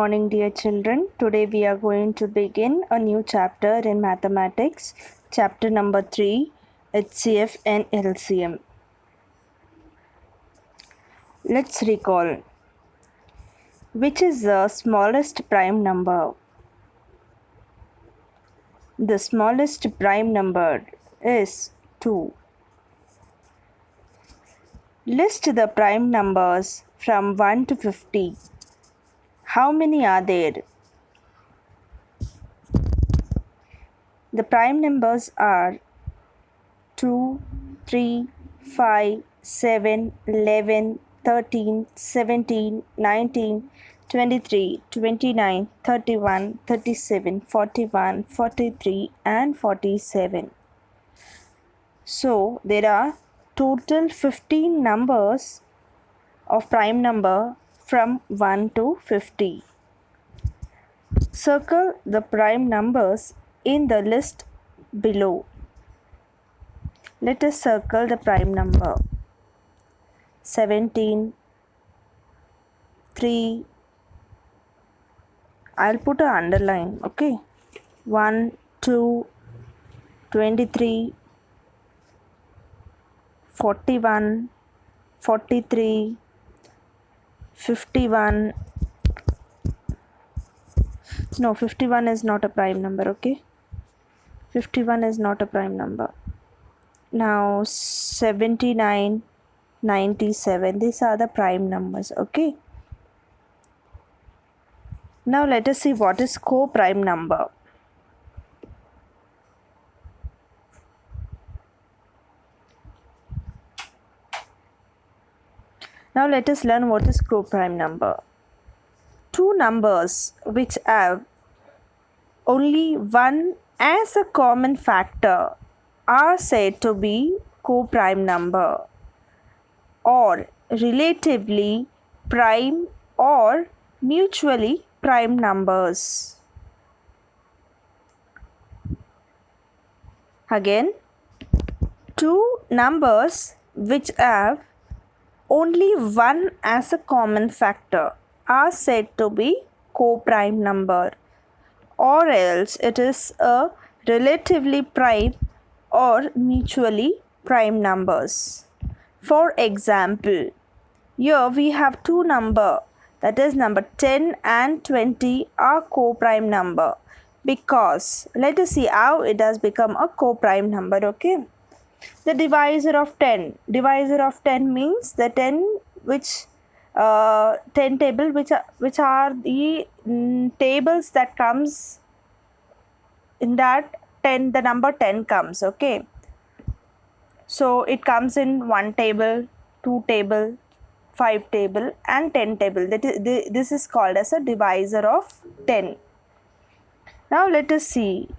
Morning, dear children. Today we are going to begin a new chapter in mathematics, chapter number 3, HCF and LCM. Let's recall. Which is the smallest prime number? The smallest prime number is 2. List the prime numbers from 1 to 50. How many are there? The prime numbers are 2, 3, 5, 7, 11, 13, 17, 19, 23, 29, 31, 37, 41, 43 and 47. So there are total 15 numbers of prime number from 1 to 50. Circle the prime numbers in the list below. Let us circle the prime number 17, 3, I'll put an underline, okay, 1, 2, 23, 41, 43, 51. No, 51 is not a prime number, okay? 51 is not a prime number. Now 79, 97, these are the prime numbers, okay? Now let us see what is co-prime number. Now let us learn what is co-prime number. Two numbers which have only one as a common factor are said to be co-prime number or relatively prime or mutually prime numbers. Again, two numbers which have only one as a common factor are said to be co-prime number, or else it is a relatively prime or mutually prime numbers. For example, here we have two numbers, that is number 10 and 20 are co-prime number, because let us see how it has become a co-prime number, okay? The divisor of 10. Divisor of 10 means the 10 which 10 table which are the tables that comes in that 10, the number 10 comes, okay? So it comes in 1 table, 2 table, 5 table and 10 table. This is called as a divisor of 10. Now let us see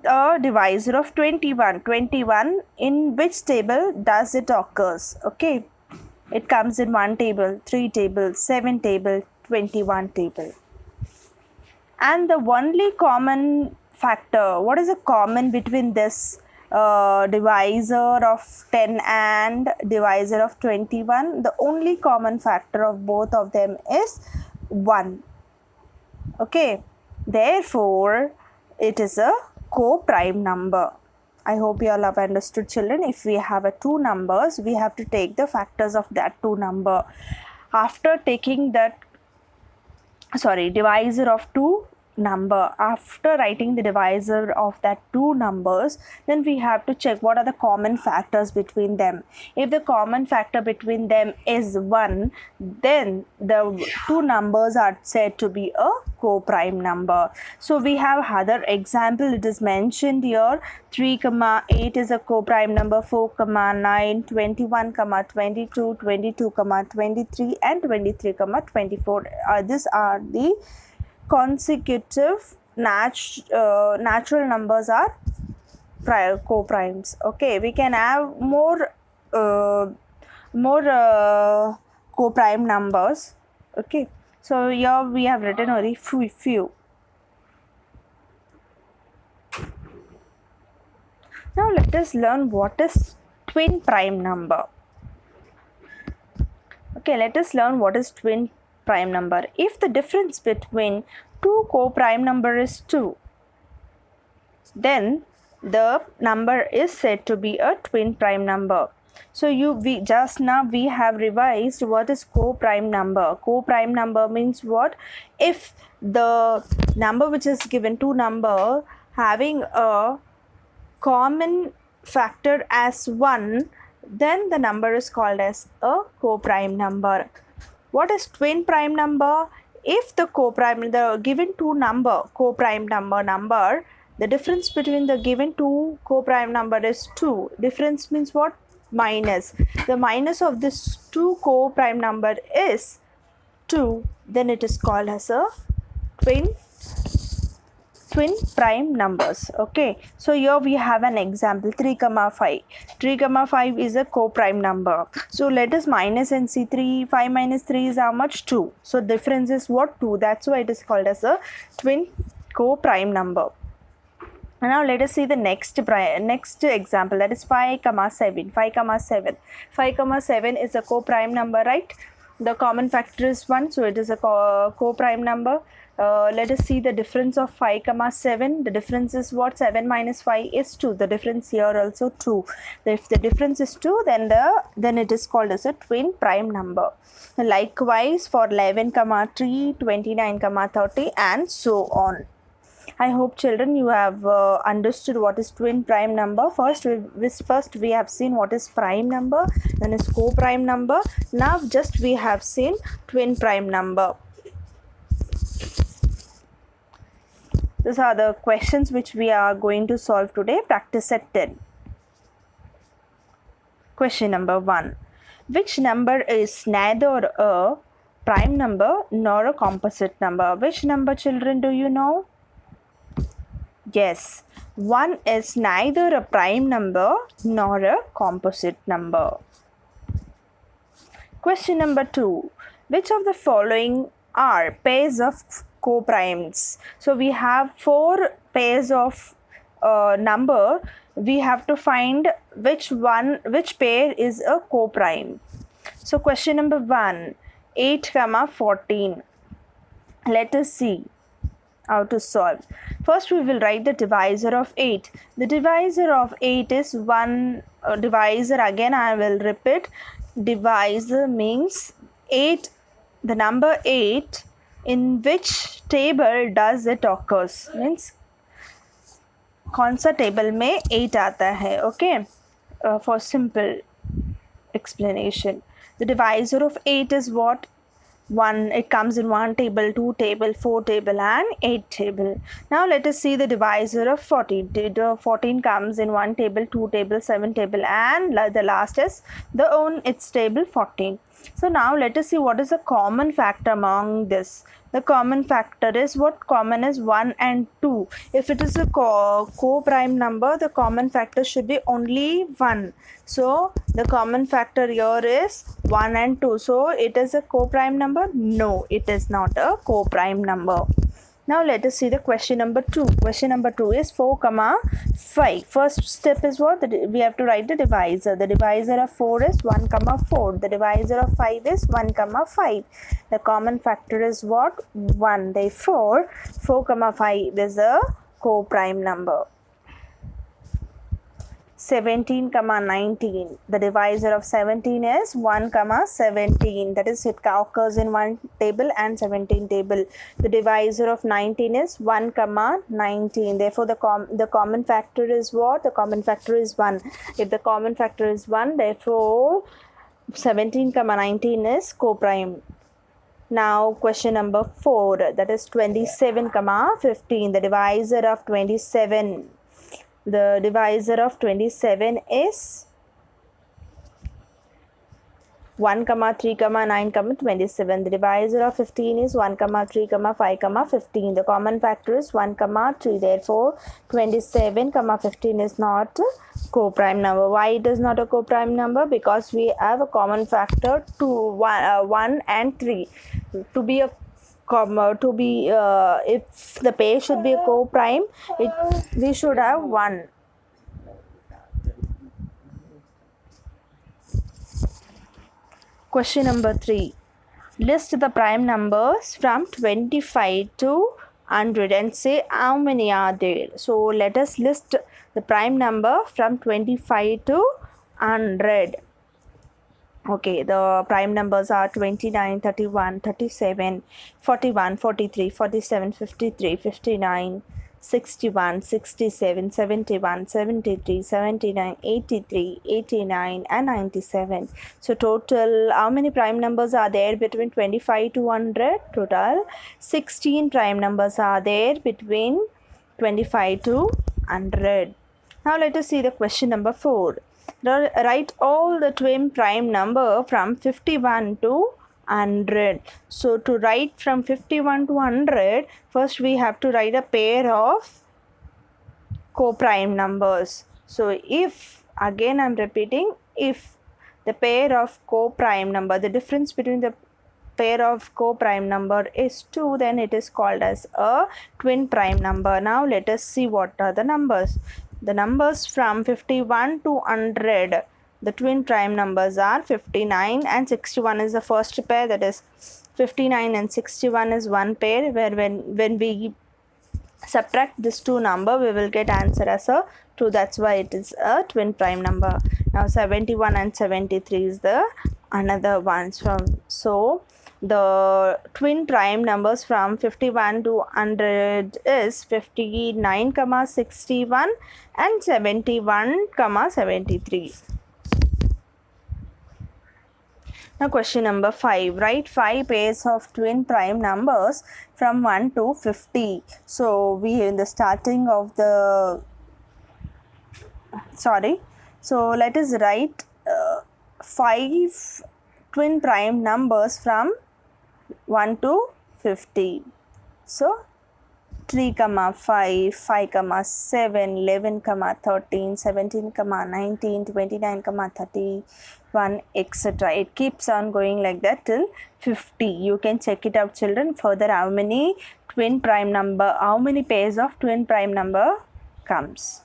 a divisor of 21. 21, in which table does it occurs? Okay, it comes in 1 table, 3 table, 7 table, 21 table. And the only common factor, what is the common between this divisor of 10 and divisor of 21? The only common factor of both of them is 1. Okay, therefore it is a co-prime number. I hope you all have understood, children. If we have two numbers, we have to take the factors of that two number. After taking that divisor of two number, after writing the divisor of that two numbers, then we have to check what are the common factors between them. If the common factor between them is 1, then the two numbers are said to be a co-prime number. So we have other example. It is mentioned here, 3, 8 is a co-prime number, 4, 9, 21, 22, 22, 23 and 23, 24. These are the consecutive natural numbers are co-primes. Okay, we can have more co-prime numbers. Okay, so here we have written only few. Now let us learn what is twin prime number. Okay, let us learn what is twin prime number. If the difference between two co-prime number is 2, then the number is said to be a twin prime number. So we just now we have revised what is co-prime number. Co-prime number means what? If the number which is given, two number having a common factor as 1, then the number is called as a co-prime number. What is twin prime number? If the given two number co-prime number, the difference between the given two co-prime number is 2. Difference means what? Minus. The minus of this two co-prime number is 2. Then it is called as a twin prime numbers. Okay, so here we have an example, 3 comma 5. 3 comma 5 is a co-prime number. So let us minus and see. 5 minus 3 is how much? 2. So difference is what? 2. That's why it is called as a twin co-prime number. And now let us see the next example, that is 5 comma 7. 5 comma 7. 5 comma 7 is a co-prime number, right? The common factor is 1, so it is a co-prime number. Let us see the difference of 5 comma 7. The difference is what? 7 minus 5 is 2. The difference here also 2. If the difference is 2, then it is called as a twin prime number. Likewise for 11 comma 3, 29 comma 30, and so on. I hope children you have understood what is twin prime number. First we have seen what is prime number, then is co-prime number. Now just we have seen twin prime number. These are the questions which we are going to solve today. Practice set 10. Question number 1. Which number is neither a prime number nor a composite number? Which number, children, do you know? Yes, 1 is neither a prime number nor a composite number. Question number 2. Which of the following are pairs of co-primes? So we have 4 pairs of number. We have to find which pair is a co-prime. So question number 1, 8 comma 14. Let us see how to solve. First we will write the divisor of 8. The divisor of 8 is 1. Divisor, again I will repeat, divisor means 8, the number 8, in which table does it occurs, means कौन सा table में 8 आता है. Okay, for simple explanation, the divisor of 8 is what? 1. It comes in 1 table, 2 table, 4 table, and 8 table. Now let us see the divisor of 14. 14 comes in 1 table, 2 table, 7 table, and the last is its table 14. So now let us see what is the common factor among this. The common factor is what? Common is 1 and 2. If it is a co-prime number, the common factor should be only 1. So the common factor here is 1 and 2. So it is a co-prime number? No, it is not a co-prime number. Now let us see the question number 2. Question number 2 is 4 comma 5. First step is what? We have to write the divisor. The divisor of 4 is 1 comma 4. The divisor of 5 is 1 comma 5. The common factor is what? 1. Therefore 4 comma 5 is a co-prime number. 17 comma 19. The divisor of 17 is 1 comma 17. That is, it occurs in 1 table and 17 table. The divisor of 19 is 1 comma 19. Therefore the common factor is what? The common factor is 1. If the common factor is 1, therefore 17 comma 19 is co-prime. Now question number 4, that is 27 comma 15. The divisor of 27. The divisor of 27 is 1 comma 3 comma 9 comma 27. The divisor of 15 is 1 comma 3 comma 5 comma 15. The common factor is 1 comma 3. Therefore 27 comma 15 is not a co-prime number. Why it is not a co-prime number? Because we have a common factor 1 and 3. If the pair should be a co-prime, we should have 1. Question number 3. List the prime numbers from 25 to 100 and say how many are there. So let us list the prime number from 25 to 100. Okay, the prime numbers are 29, 31, 37, 41, 43, 47, 53, 59, 61, 67, 71, 73, 79, 83, 89 and 97. So total, how many prime numbers are there between 25 to 100? Total 16 prime numbers are there between 25 to 100. Now let us see the question number 4. Write all the twin prime number from 51 to 100. So to write from 51 to 100, first we have to write a pair of co-prime numbers. So if, again I'm repeating, if the pair of co-prime number, the difference between the pair of co-prime number is 2, then it is called as a twin prime number. Now let us see what are the numbers. The numbers from 51 to 100, the twin prime numbers are 59 and 61 is the first pair, that is 59 and 61 is one pair, where when we subtract this two number we will get answer as a 2, that's why it is a twin prime number. Now 71 and 73 is the another ones from. So the twin prime numbers from 51 to 100 is 59, 61 and 71, 73. Now question number 5. Write 5 pairs of twin prime numbers from 1 to 50. So we in the starting of the so let us write 5 twin prime numbers from 1 to 50. So 3, 5, 5, 7, 11, 13, 17, 19, 29, 31, etc. It keeps on going like that till 50. You can check it out, children, further how many twin prime number, how many pairs of twin prime number comes.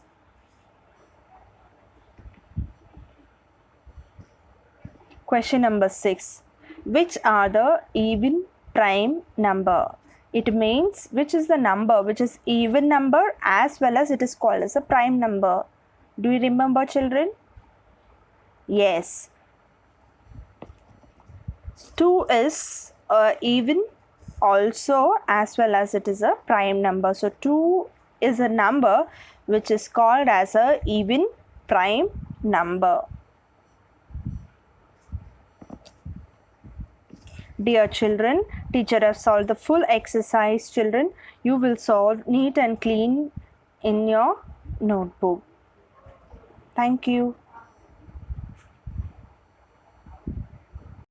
Question number 6. Which are the even prime number? It means which is the number which is even number as well as it is called as a prime number. Do you remember, children? Yes. 2 is even also as well as it is a prime number. So 2 is a number which is called as a even prime number. Dear children, teacher has solved the full exercise. Children, you will solve neat and clean in your notebook. Thank you.